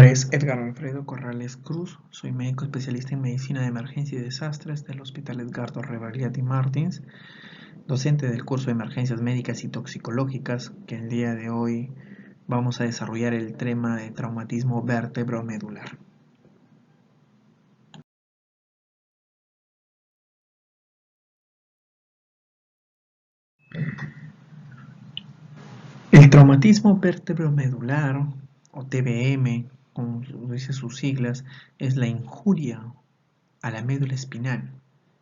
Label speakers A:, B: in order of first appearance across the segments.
A: nombre es Edgar Alfredo Corrales Cruz, soy médico especialista en medicina de emergencia y desastres del Hospital Edgardo Rebagliati Martins, docente del curso de emergencias médicas y toxicológicas, que el día de hoy vamos a desarrollar el tema de traumatismo vértebro-medular. El traumatismo vértebro-medular, o TBM, como dice sus siglas, es la injuria a la médula espinal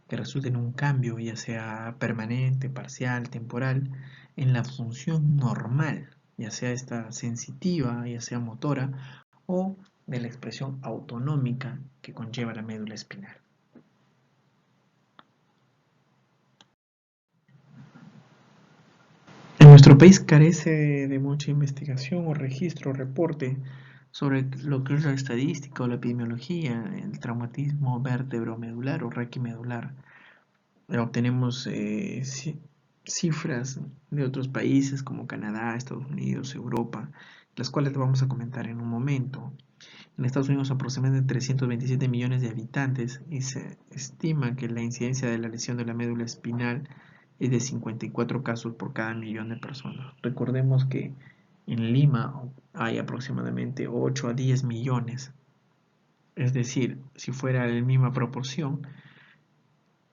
A: que resulta en un cambio, ya sea permanente, parcial, temporal, en la función normal, ya sea esta sensitiva, ya sea motora, o de la expresión autonómica que conlleva la médula espinal. En nuestro país carece de mucha investigación o registro o reporte sobre lo que es la estadística o la epidemiología, el traumatismo vértebro-medular o raquimedular. Obtenemos cifras de otros países como Canadá, Estados Unidos, Europa, las cuales vamos a comentar en un momento. En Estados Unidos aproximadamente 327 millones de habitantes y se estima que la incidencia de la lesión de la médula espinal es de 54 casos por cada millón de personas. Recordemos que en Lima hay aproximadamente 8 a 10 millones. Es decir, si fuera la misma proporción,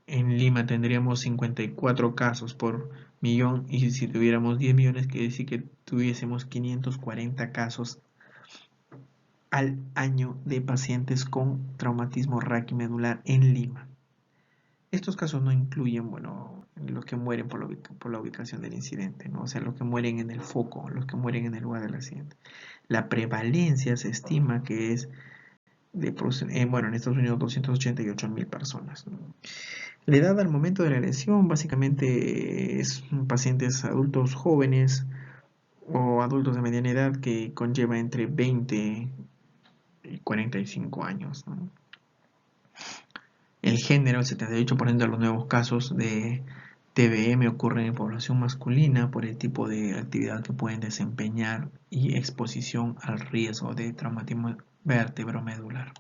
A: en Lima tendríamos 54 casos por millón y si tuviéramos 10 millones quiere decir que tuviésemos 540 casos al año de pacientes con traumatismo raquimedular en Lima. Estos casos no incluyen, los que mueren por la ubicación del incidente, ¿no? O sea, los que mueren en el foco, los que mueren en el lugar del accidente. La prevalencia se estima que es en Estados Unidos 288.000 personas, ¿no? La edad al momento de la lesión básicamente es pacientes adultos jóvenes o adultos de mediana edad que conlleva entre 20 y 45 años, ¿no? El género, el 78% de los nuevos casos de TBM ocurren en población masculina por el tipo de actividad que pueden desempeñar y exposición al riesgo de traumatismo vértebro-medular.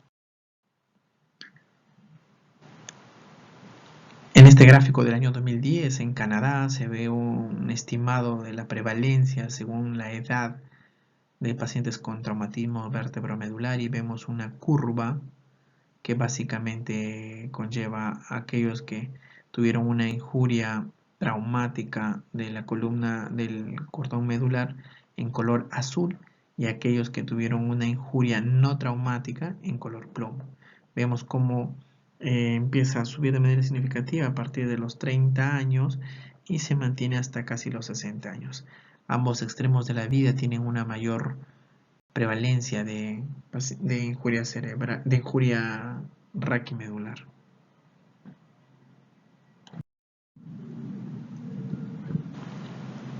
A: En este gráfico del año 2010 en Canadá se ve un estimado de la prevalencia según la edad de pacientes con traumatismo vértebro-medular y vemos una curva que básicamente conlleva a aquellos que tuvieron una injuria traumática de la columna del cordón medular en color azul y aquellos que tuvieron una injuria no traumática en color plomo. Vemos cómo empieza a subir de manera significativa a partir de los 30 años y se mantiene hasta casi los 60 años. Ambos extremos de la vida tienen una mayor prevalencia de injuria cerebral, de injuria raquimedular.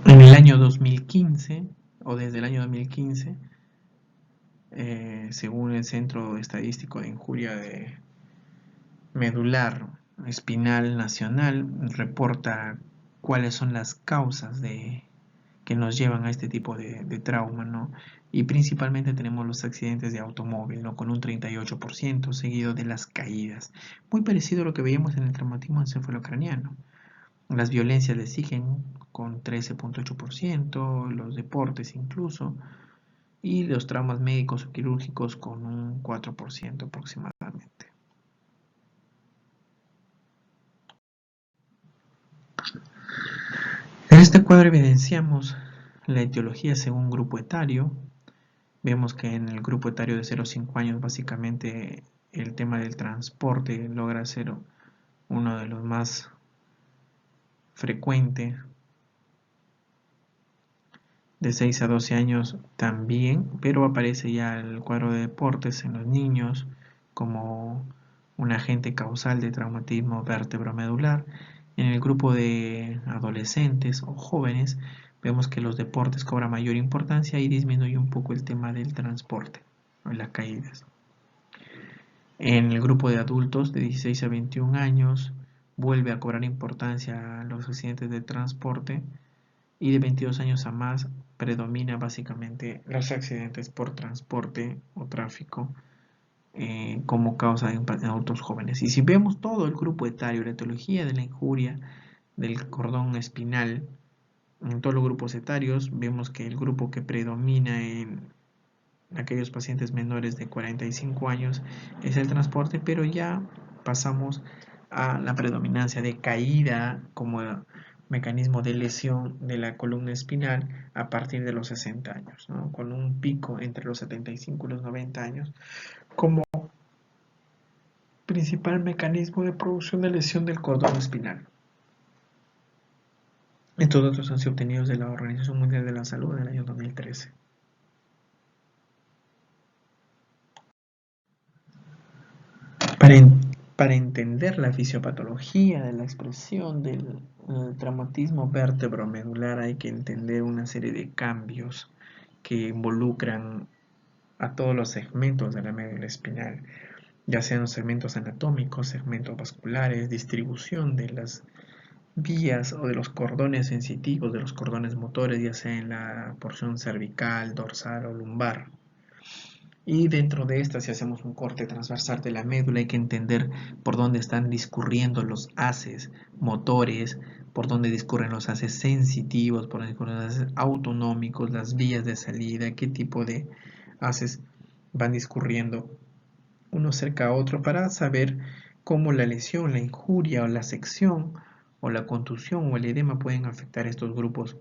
A: En el año 2015, o desde el año 2015, según el Centro Estadístico de Injuria Medular Espinal Nacional, reporta cuáles son las causas que nos llevan a este tipo de trauma, ¿no? Y principalmente tenemos los accidentes de automóvil, ¿no? Con un 38%, seguido de las caídas. Muy parecido a lo que veíamos en el traumatismo encefalocraniano. Las violencias le siguen con 13.8%, los deportes incluso, y los traumas médicos o quirúrgicos con un 4% aproximadamente. En este cuadro evidenciamos la etiología según grupo etario. Vemos que en el grupo etario de 0 a 5 años básicamente el tema del transporte logra ser uno de los más frecuentes. De 6 a 12 años también, pero aparece ya el cuadro de deportes en los niños como un agente causal de traumatismo vértebro-medular. En el grupo de adolescentes o jóvenes vemos que los deportes cobran mayor importancia y disminuye un poco el tema del transporte o las caídas. En el grupo de adultos de 16 a 21 años vuelve a cobrar importancia los accidentes de transporte y de 22 años a más predomina básicamente los accidentes por transporte o tráfico como causa en adultos jóvenes. Y si vemos todo el grupo etario, la etiología de la injuria del cordón espinal, en todos los grupos etarios, vemos que el grupo que predomina en aquellos pacientes menores de 45 años es el transporte, pero ya pasamos a la predominancia de caída como mecanismo de lesión de la columna espinal a partir de los 60 años, ¿no? Con un pico entre los 75 y los 90 años como principal mecanismo de producción de lesión del cordón espinal. Estos datos han sido obtenidos de la Organización Mundial de la Salud en el año 2013. Para, para entender la fisiopatología de la expresión del traumatismo vértebro-medular hay que entender una serie de cambios que involucran a todos los segmentos de la médula espinal, ya sean segmentos anatómicos, segmentos vasculares, distribución de las vías o de los cordones sensitivos, de los cordones motores, ya sea en la porción cervical, dorsal o lumbar. Y dentro de esta, si hacemos un corte transversal de la médula, hay que entender por dónde están discurriendo los haces motores, por dónde discurren los haces sensitivos, por dónde discurren los haces autonómicos, las vías de salida, qué tipo de haces van discurriendo uno cerca a otro para saber cómo la lesión, la injuria o la sección o la contusión o el edema pueden afectar estos grupos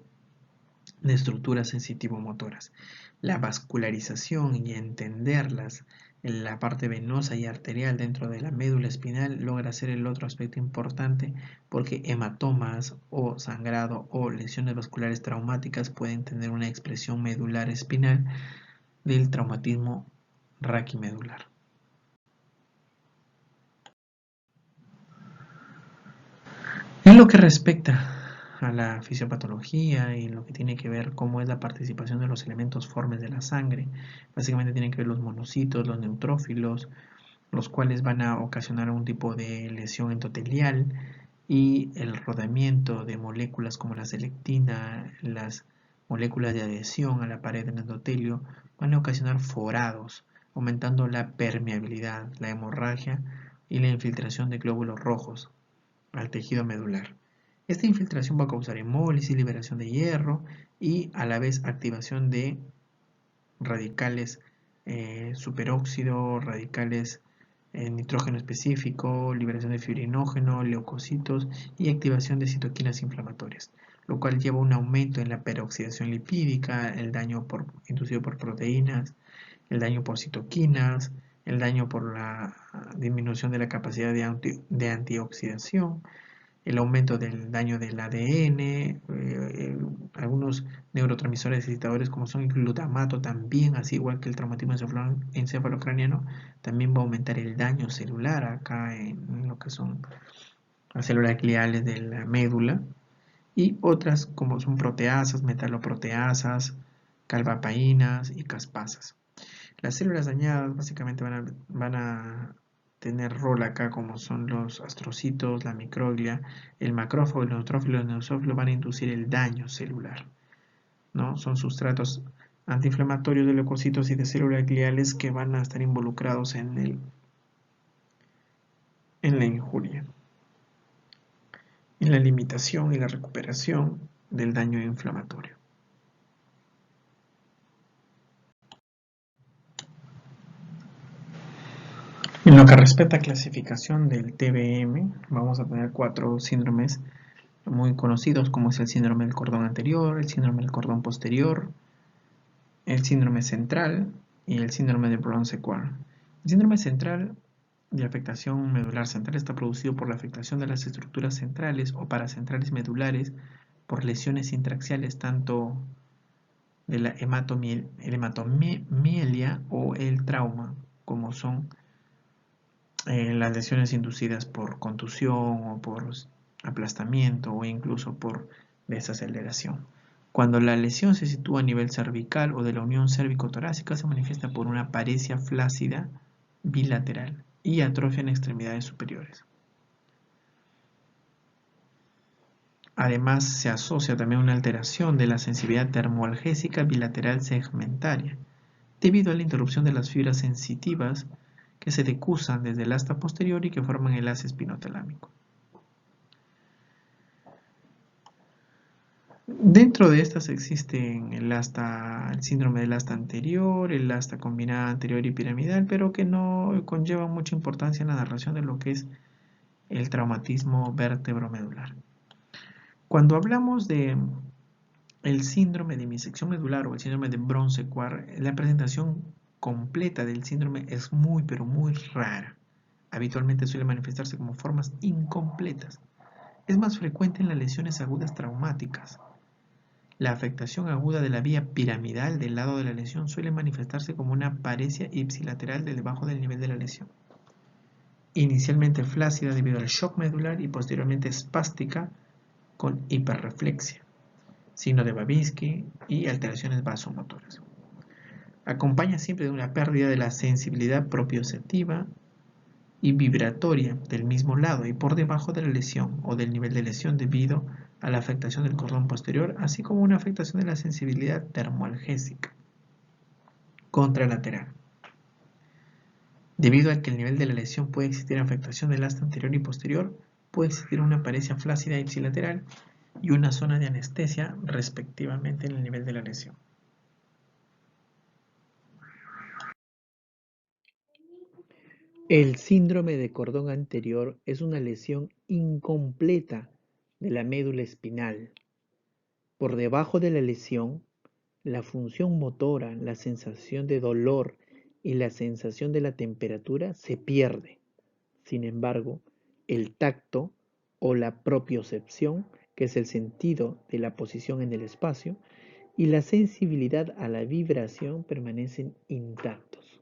A: de estructuras sensitivo-motoras. La vascularización y entenderlas en la parte venosa y arterial dentro de la médula espinal logra ser el otro aspecto importante porque hematomas o sangrado o lesiones vasculares traumáticas pueden tener una expresión medular espinal del traumatismo raquimedular. En lo que respecta a la fisiopatología y lo que tiene que ver cómo es la participación de los elementos formes de la sangre, básicamente tienen que ver los monocitos, los neutrófilos, los cuales van a ocasionar un tipo de lesión endotelial y el rodamiento de moléculas como la selectina, las moléculas de adhesión a la pared del endotelio van a ocasionar forados, aumentando la permeabilidad, la hemorragia y la infiltración de glóbulos rojos al tejido medular. Esta infiltración va a causar hemólisis, liberación de hierro y a la vez activación de radicales superóxido, radicales nitrógeno específico, liberación de fibrinógeno, leucocitos y activación de citoquinas inflamatorias, lo cual lleva a un aumento en la peroxidación lipídica, el daño inducido por proteínas, el daño por citoquinas, el daño por la disminución de la capacidad de antioxidación, el aumento del daño del ADN, algunos neurotransmisores excitadores como son el glutamato también, así igual que el traumatismo encefalocraniano, también va a aumentar el daño celular acá en lo que son las células gliales de la médula, y otras como son proteasas, metaloproteasas, calvapaínas y caspasas. Las células dañadas básicamente van a tener rol acá como son los astrocitos, la microglia, el macrófago, el neutrófilo y el neusófilo van a inducir el daño celular, ¿no? Son sustratos antiinflamatorios de leucocitos y de células gliales que van a estar involucrados en la injuria, en la limitación y la recuperación del daño inflamatorio. En lo que respecta a clasificación del TBM, vamos a tener 4 síndromes muy conocidos, como es el síndrome del cordón anterior, el síndrome del cordón posterior, el síndrome central y el síndrome de Brown-Séquard. El síndrome central de afectación medular central está producido por la afectación de las estructuras centrales o paracentrales medulares por lesiones intraxiales tanto de la hematomielia o el trauma, como son las lesiones inducidas por contusión o por aplastamiento o incluso por desaceleración. Cuando la lesión se sitúa a nivel cervical o de la unión cérvico-torácica, se manifiesta por una paresia flácida bilateral y atrofia en extremidades superiores. Además, se asocia también una alteración de la sensibilidad termoalgésica bilateral segmentaria, debido a la interrupción de las fibras sensitivas que se decusan desde el asta posterior y que forman el haz espinotalámico. Dentro de estas existen el síndrome del asta anterior, el asta combinada anterior y piramidal, pero que no conllevan mucha importancia en la narración de lo que es el traumatismo vértebro-medular. Cuando hablamos de el síndrome de hemisección medular o el síndrome de Bronze-Quar, la presentación completa del síndrome es muy, pero muy rara. Habitualmente suele manifestarse como formas incompletas. Es más frecuente en las lesiones agudas traumáticas. La afectación aguda de la vía piramidal del lado de la lesión suele manifestarse como una paresia ipsilateral debajo del nivel de la lesión. Inicialmente flácida debido al shock medular y posteriormente espástica con hiperreflexia, signo de Babinski y alteraciones vasomotoras. Acompaña siempre de una pérdida de la sensibilidad propioceptiva y vibratoria del mismo lado y por debajo de la lesión o del nivel de lesión debido a la afectación del cordón posterior, así como una afectación de la sensibilidad termoalgésica contralateral. Debido a que el nivel de la lesión puede existir afectación del asta anterior y posterior, puede existir una paresia flácida ipsilateral y una zona de anestesia respectivamente en el nivel de la lesión. El síndrome de cordón anterior es una lesión incompleta de la médula espinal. Por debajo de la lesión, la función motora, la sensación de dolor y la sensación de la temperatura se pierde. Sin embargo, el tacto o la propiocepción, que es el sentido de la posición en el espacio, y la sensibilidad a la vibración permanecen intactos.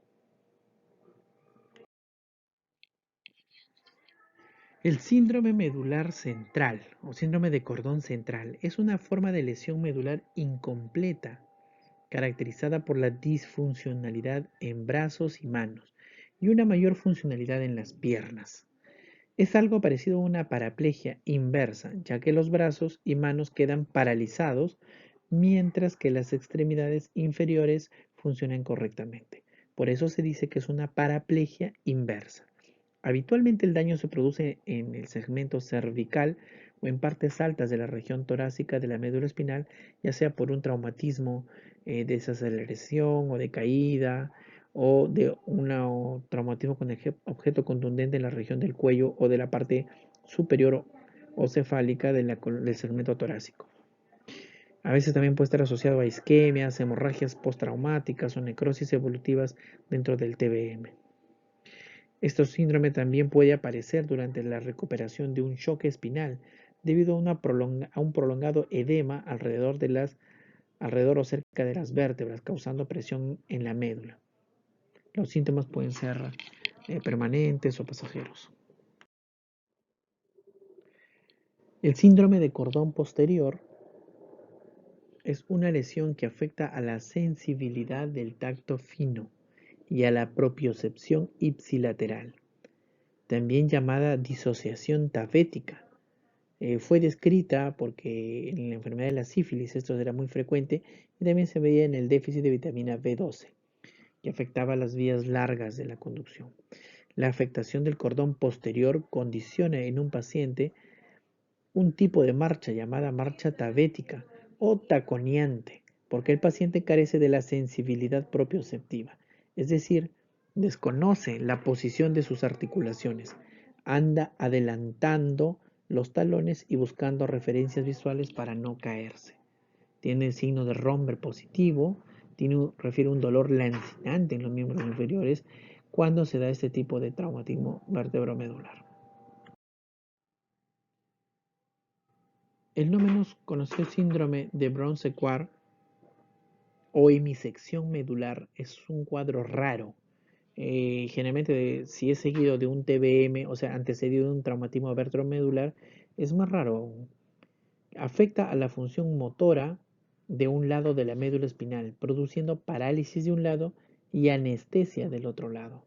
A: El síndrome medular central o síndrome de cordón central es una forma de lesión medular incompleta caracterizada por la disfuncionalidad en brazos y manos y una mayor funcionalidad en las piernas. Es algo parecido a una paraplegia inversa, ya que los brazos y manos quedan paralizados mientras que las extremidades inferiores funcionan correctamente. Por eso se dice que es una paraplegia inversa. Habitualmente el daño se produce en el segmento cervical o en partes altas de la región torácica de la médula espinal, ya sea por un traumatismo de desaceleración o de caída, o de un traumatismo con objeto contundente en la región del cuello o de la parte superior o cefálica del segmento torácico. A veces también puede estar asociado a isquemias, hemorragias postraumáticas o necrosis evolutivas dentro del TBM. Este síndrome también puede aparecer durante la recuperación de un choque espinal debido a un prolongado edema alrededor o cerca de las vértebras, causando presión en la médula. Los síntomas pueden ser permanentes o pasajeros. El síndrome de cordón posterior es una lesión que afecta a la sensibilidad del tacto fino y a la propiocepción ipsilateral, también llamada disociación tavética. Fue descrita porque en la enfermedad de la sífilis esto era muy frecuente y también se veía en el déficit de vitamina B12, que afectaba las vías largas de la conducción. La afectación del cordón posterior condiciona en un paciente un tipo de marcha llamada marcha tavética o taconeante, porque el paciente carece de la sensibilidad propioceptiva, es decir, desconoce la posición de sus articulaciones, anda adelantando los talones y buscando referencias visuales para no caerse. Tiene el signo de Romber positivo, refiere un dolor lancinante en los miembros inferiores cuando se da este tipo de traumatismo vertebromedular. El no menos conocido síndrome de Bronze-Quar o hemisección medular es un cuadro raro. Generalmente, si es seguido de un TBM, o sea, antecedido de un traumatismo vertebromedular, es más raro aún. Afecta a la función motora de un lado de la médula espinal, produciendo parálisis de un lado y anestesia del otro lado.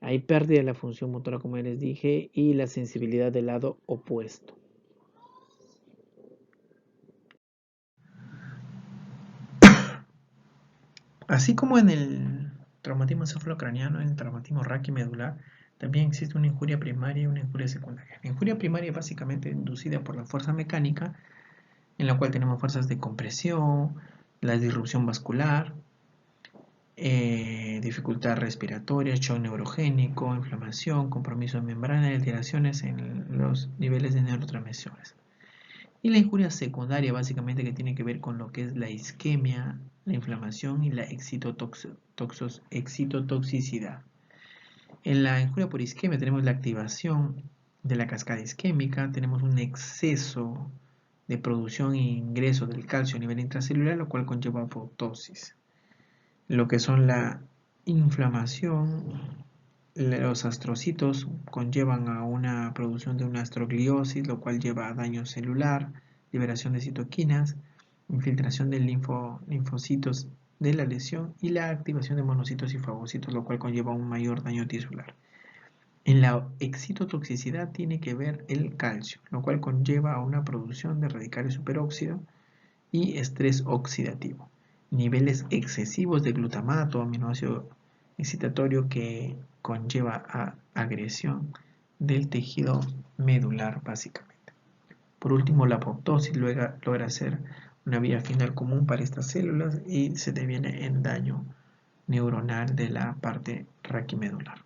A: Hay pérdida de la función motora, como les dije, y la sensibilidad del lado opuesto. Así como en el traumatismo encefalocraniano, en el traumatismo raquimedular, también existe una injuria primaria y una injuria secundaria. La injuria primaria es básicamente inducida por la fuerza mecánica, en la cual tenemos fuerzas de compresión, la disrupción vascular, dificultad respiratoria, shock neurogénico, inflamación, compromiso de membrana y alteraciones en los niveles de neurotransmisores. Y la injuria secundaria básicamente que tiene que ver con lo que es la isquemia, la inflamación y la excitotoxicidad. En la injuria por isquemia tenemos la activación de la cascada isquémica, tenemos un exceso de producción e ingreso del calcio a nivel intracelular, lo cual conlleva apoptosis. Lo que son la inflamación, los astrocitos conllevan a una producción de una astrogliosis, lo cual lleva a daño celular, liberación de citoquinas, infiltración de linfocitos de la lesión y la activación de monocitos y fagocitos, lo cual conlleva un mayor daño tisular. En la excitotoxicidad tiene que ver el calcio, lo cual conlleva a una producción de radicales superóxido y estrés oxidativo. Niveles excesivos de glutamato, aminoácido excitatorio que conlleva a agresión del tejido medular básicamente. Por último, la apoptosis logra ser una vía final común para estas células y se deviene en daño neuronal de la parte raquimedular.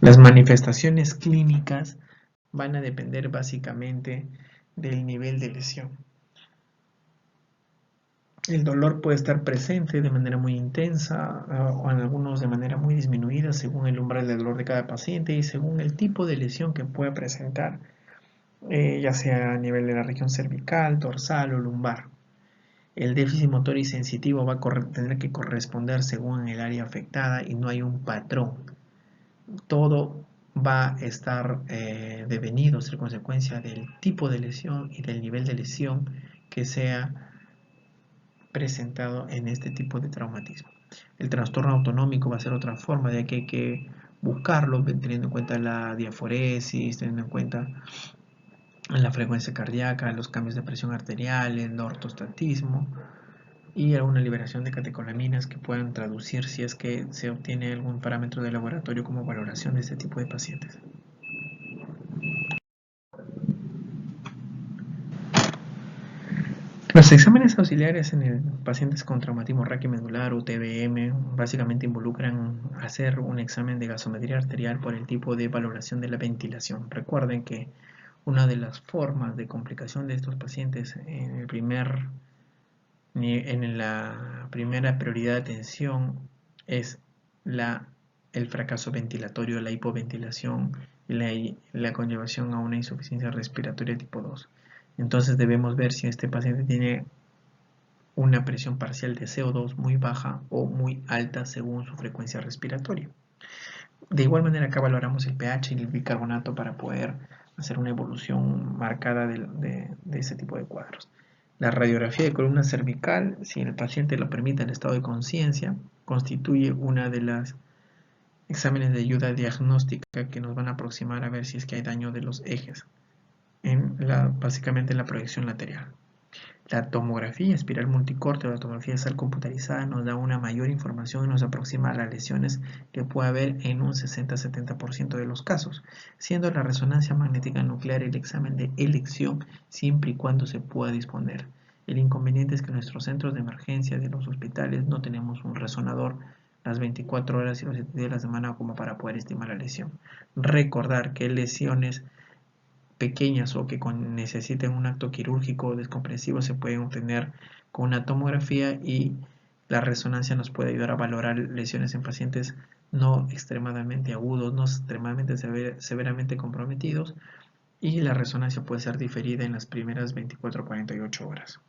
A: Las manifestaciones clínicas van a depender básicamente del nivel de lesión. El dolor puede estar presente de manera muy intensa o en algunos de manera muy disminuida según el umbral de dolor de cada paciente y según el tipo de lesión que pueda presentar, ya sea a nivel de la región cervical, dorsal o lumbar. El déficit motor y sensitivo va a tener que corresponder según el área afectada y no hay un patrón. Todo va a estar devenido, ser consecuencia del tipo de lesión y del nivel de lesión que sea presentado en este tipo de traumatismo. El trastorno autonómico va a ser otra forma, de que hay que buscarlo teniendo en cuenta la diaforesis, teniendo en cuenta la frecuencia cardíaca, los cambios de presión arterial, el ortostatismo y alguna liberación de catecolaminas que puedan traducir si es que se obtiene algún parámetro de laboratorio como valoración de este tipo de pacientes. Los exámenes auxiliares en pacientes con traumatismo raquimedular o TBM básicamente involucran hacer un examen de gasometría arterial por el tipo de valoración de la ventilación. Recuerden que una de las formas de complicación de estos pacientes en la primera prioridad de atención es el fracaso ventilatorio, la hipoventilación y la conllevación a una insuficiencia respiratoria tipo 2. Entonces debemos ver si este paciente tiene una presión parcial de CO2 muy baja o muy alta según su frecuencia respiratoria. De igual manera acá valoramos el pH y el bicarbonato para poder hacer una evolución marcada de ese tipo de cuadros. La radiografía de columna cervical, si el paciente lo permite en estado de conciencia, constituye una de las exámenes de ayuda diagnóstica que nos van a aproximar a ver si es que hay daño de los ejes, básicamente en la proyección lateral. La tomografía espiral multicorte o la tomografía de sal computarizada nos da una mayor información y nos aproxima a las lesiones que puede haber en un 60-70% de los casos, siendo la resonancia magnética nuclear el examen de elección siempre y cuando se pueda disponer. El inconveniente es que en nuestros centros de emergencia de los hospitales no tenemos un resonador las 24 horas y los 7 días de la semana como para poder estimar la lesión. Recordar que lesiones pequeñas o que necesiten un acto quirúrgico descompresivo se pueden obtener con una tomografía y la resonancia nos puede ayudar a valorar lesiones en pacientes no extremadamente agudos, no extremadamente severamente comprometidos y la resonancia puede ser diferida en las primeras 24 o 48 horas.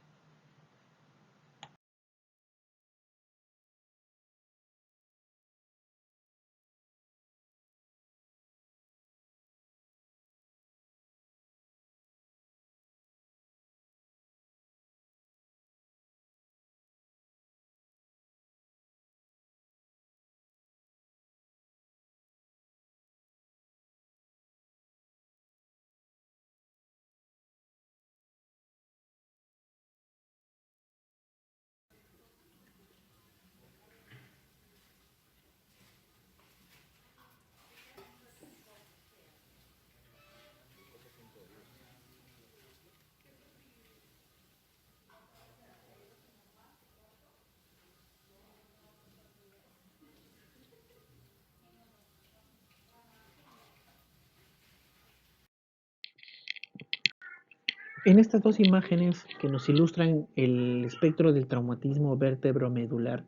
A: En estas dos imágenes que nos ilustran el espectro del traumatismo vértebro-medular,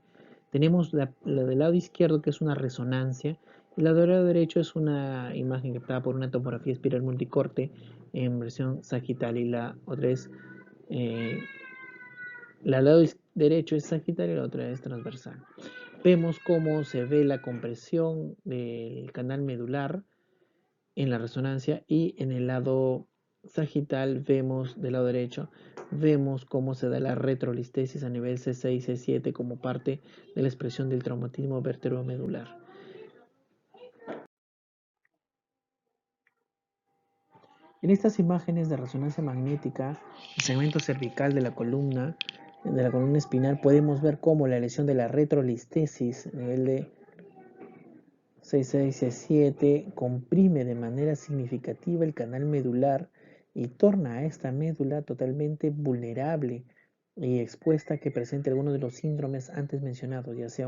A: tenemos la del lado izquierdo, que es una resonancia, y la del lado derecho es una imagen captada por una tomografía espiral multicorte en versión sagital, y la otra es, la del lado derecho es sagital y la otra es transversal. Vemos cómo se ve la compresión del canal medular en la resonancia, y en el lado sagital vemos, del lado derecho, vemos cómo se da la retrolistesis a nivel C6, C7 como parte de la expresión del traumatismo vértebro-medular. En estas imágenes de resonancia magnética, el segmento cervical de la columna espinal, podemos ver cómo la lesión de la retrolistesis a nivel de C6, C7 comprime de manera significativa el canal medular y torna a esta médula totalmente vulnerable y expuesta a que presente alguno de los síndromes antes mencionados, ya sea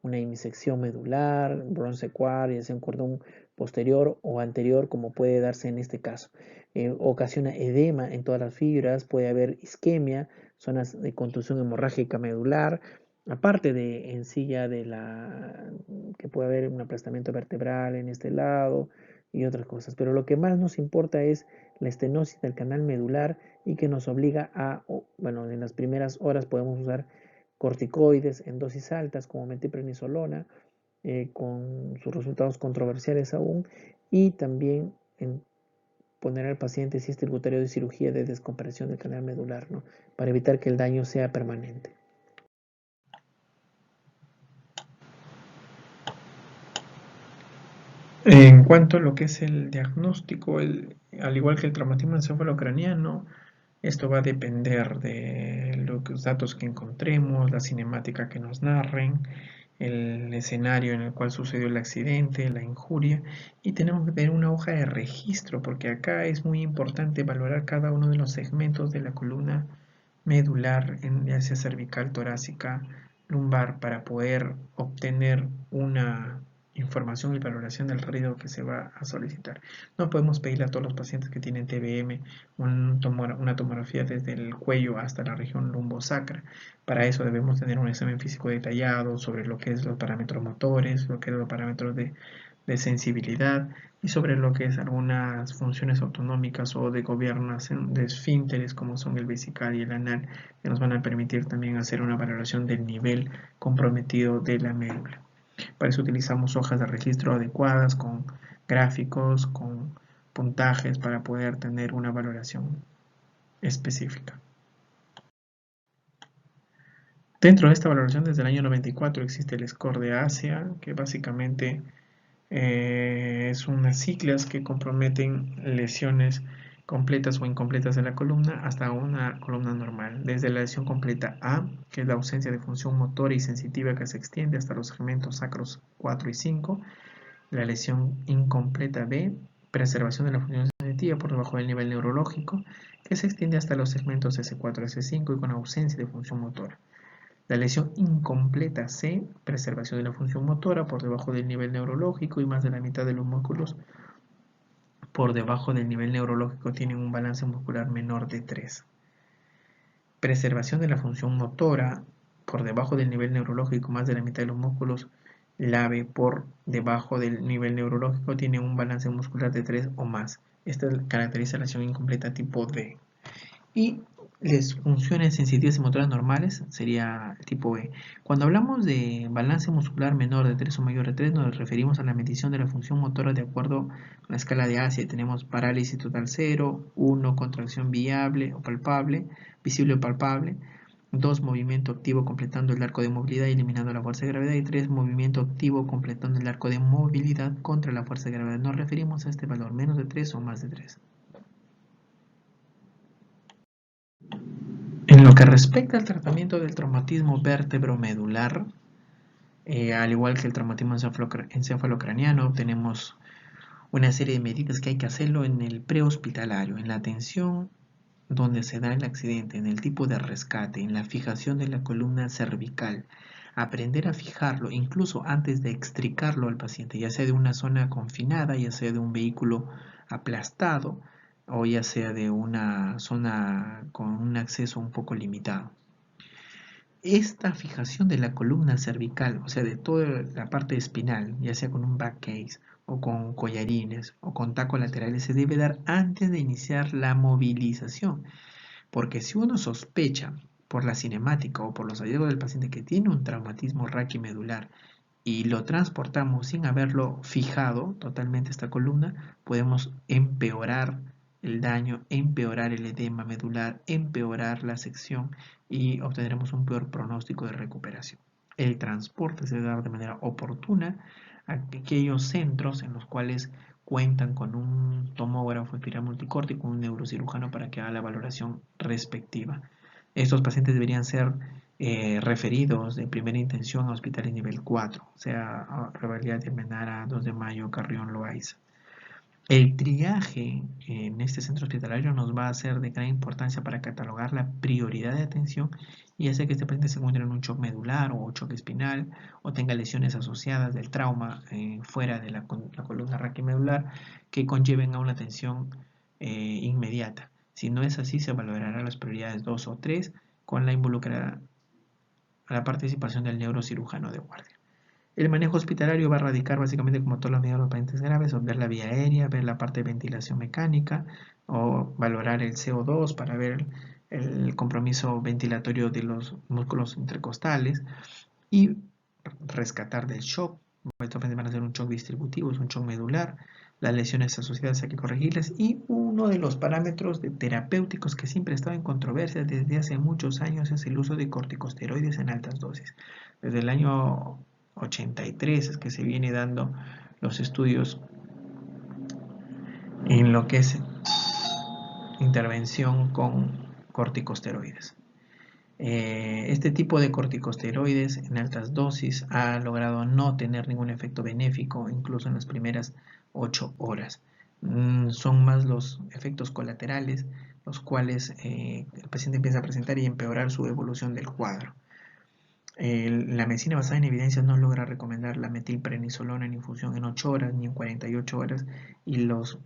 A: una hemisección medular, bronce quad, ya sea un cordón posterior o anterior, como puede darse en este caso. Ocasiona edema en todas las fibras, puede haber isquemia, zonas de contusión hemorrágica medular, aparte de en sí ya de la que puede haber un aplastamiento vertebral en este lado y otras cosas. Pero lo que más nos importa es la estenosis del canal medular, y que nos obliga a, bueno, en las primeras horas podemos usar corticoides en dosis altas como metiprenisolona, con sus resultados controversiales aún, y también en poner al paciente, si es tributario de cirugía de descompresión del canal medular, ¿no? Para evitar que el daño sea permanente. En cuanto a lo que es el diagnóstico, al igual que el traumatismo encefalocraniano, esto va a depender de los datos que encontremos, la cinemática que nos narren, el escenario en el cual sucedió el accidente, la injuria, y tenemos que tener una hoja de registro, porque acá es muy importante valorar cada uno de los segmentos de la columna medular, ya sea cervical, torácica, lumbar, para poder obtener una información y valoración del riesgo que se va a solicitar. No podemos pedirle a todos los pacientes que tienen TBM una tomografía desde el cuello hasta la región lumbosacra. Para eso debemos tener un examen físico detallado sobre lo que es los parámetros motores, lo que es los parámetros de sensibilidad, y sobre lo que es algunas funciones autonómicas o de gobernación de esfínteres, como son el vesical y el anal, que nos van a permitir también hacer una valoración del nivel comprometido de la médula. Para eso utilizamos hojas de registro adecuadas, con gráficos, con puntajes, para poder tener una valoración específica. Dentro de esta valoración, desde el año 94 existe el score de Asia, que básicamente es unas siglas que comprometen lesiones completas o incompletas de la columna hasta una columna normal. Desde la lesión completa A, que es la ausencia de función motora y sensitiva que se extiende hasta los segmentos sacros 4 y 5. La lesión incompleta B, preservación de la función sensitiva por debajo del nivel neurológico, que se extiende hasta los segmentos S4 y S5 y con ausencia de función motora. La lesión incompleta C, preservación de la función motora por debajo del nivel neurológico, y más de la mitad de los músculos por debajo del nivel neurológico tienen un balance muscular menor de 3. Preservación de la función motora por debajo del nivel neurológico, más de la mitad de los músculos LAVE por debajo del nivel neurológico tienen un balance muscular de 3 o más. Esta caracteriza la lesión incompleta tipo D. Y las funciones sensitivas y motoras normales sería el tipo B. Cuando hablamos de balance muscular menor de 3 o mayor de 3, nos referimos a la medición de la función motora de acuerdo a la escala de Asia. Tenemos parálisis total 0, 1, contracción viable o palpable, visible o palpable, 2, movimiento activo completando el arco de movilidad y eliminando la fuerza de gravedad, y 3, movimiento activo completando el arco de movilidad contra la fuerza de gravedad. Nos referimos a este valor, menos de 3 o más de 3. En lo que respecta al tratamiento del traumatismo vértebro-medular, al igual que el traumatismo encefalocraniano, tenemos una serie de medidas que hay que hacerlo en el prehospitalario, en la atención donde se da el accidente, en el tipo de rescate, en la fijación de la columna cervical. Aprender a fijarlo incluso antes de extricarlo al paciente, ya sea de una zona confinada, ya sea de un vehículo aplastado, o ya sea de una zona con un acceso un poco limitado. Esta fijación de la columna cervical, o sea, de toda la parte espinal, ya sea con un back case o con collarines o con tacos laterales, se debe dar antes de iniciar la movilización. Porque si uno sospecha por la cinemática o por los hallazgos del paciente que tiene un traumatismo raquimedular y lo transportamos sin haberlo fijado totalmente esta columna, podemos empeorar el daño, empeorar el edema medular, empeorar la sección y obtendremos un peor pronóstico de recuperación. El transporte se debe dar de manera oportuna a aquellos centros en los cuales cuentan con un tomógrafo espiral multicórtico, un neurocirujano para que haga la valoración respectiva. Estos pacientes deberían ser referidos de primera intención a hospitales nivel 4, o sea, a Probabilidad de Almenara, 2 de Mayo, Carrión, Loaiza. El triaje en este centro hospitalario nos va a ser de gran importancia para catalogar la prioridad de atención y hacer que este paciente se encuentre en un shock medular o choque espinal o tenga lesiones asociadas del trauma fuera de la columna raquimedular que conlleven a una atención inmediata. Si no es así, se valorarán las prioridades 2 o 3 con la involucrada a la participación del neurocirujano de guardia. El manejo hospitalario va a radicar básicamente como todos los medios de los pacientes graves, o ver la vía aérea, ver la parte de ventilación mecánica, o valorar el CO2 para ver el compromiso ventilatorio de los músculos intercostales y rescatar del shock. Estos pacientes van a ser un shock distributivo, es un shock medular, las lesiones asociadas hay que corregirlas y uno de los parámetros terapéuticos que siempre ha estado en controversia desde hace muchos años es el uso de corticosteroides en altas dosis. Desde el año 83 es que se viene dando los estudios en lo que es intervención con corticosteroides. Este tipo de corticosteroides en altas dosis ha logrado no tener ningún efecto benéfico, incluso en las primeras 8 horas. Son más los efectos colaterales, los cuales el paciente empieza a presentar y empeorar su evolución del cuadro. La medicina basada en evidencias no logra recomendar la metilprednisolona en infusión en 8 horas ni en 48 horas y los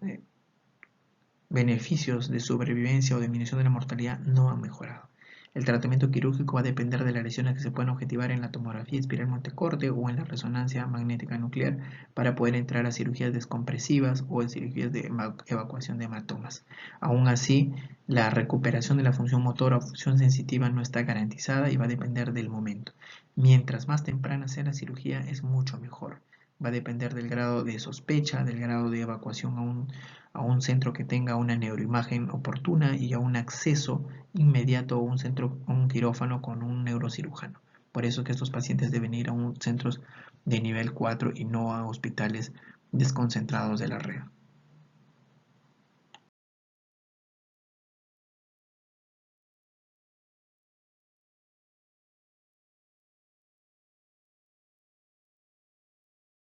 A: beneficios de sobrevivencia o disminución de la mortalidad no han mejorado. El tratamiento quirúrgico va a depender de las lesiones que se puedan objetivar en la tomografía espiral multicorte o en la resonancia magnética nuclear para poder entrar a cirugías descompresivas o en cirugías de evacuación de hematomas. Aún así, la recuperación de la función motora o función sensitiva no está garantizada y va a depender del momento. Mientras más temprana sea la cirugía, es mucho mejor. Va a depender del grado de sospecha, del grado de evacuación a un centro que tenga una neuroimagen oportuna y a un acceso inmediato a un centro, a un quirófano con un neurocirujano. Por eso que estos pacientes deben ir a centros de nivel 4 y no a hospitales desconcentrados de la red.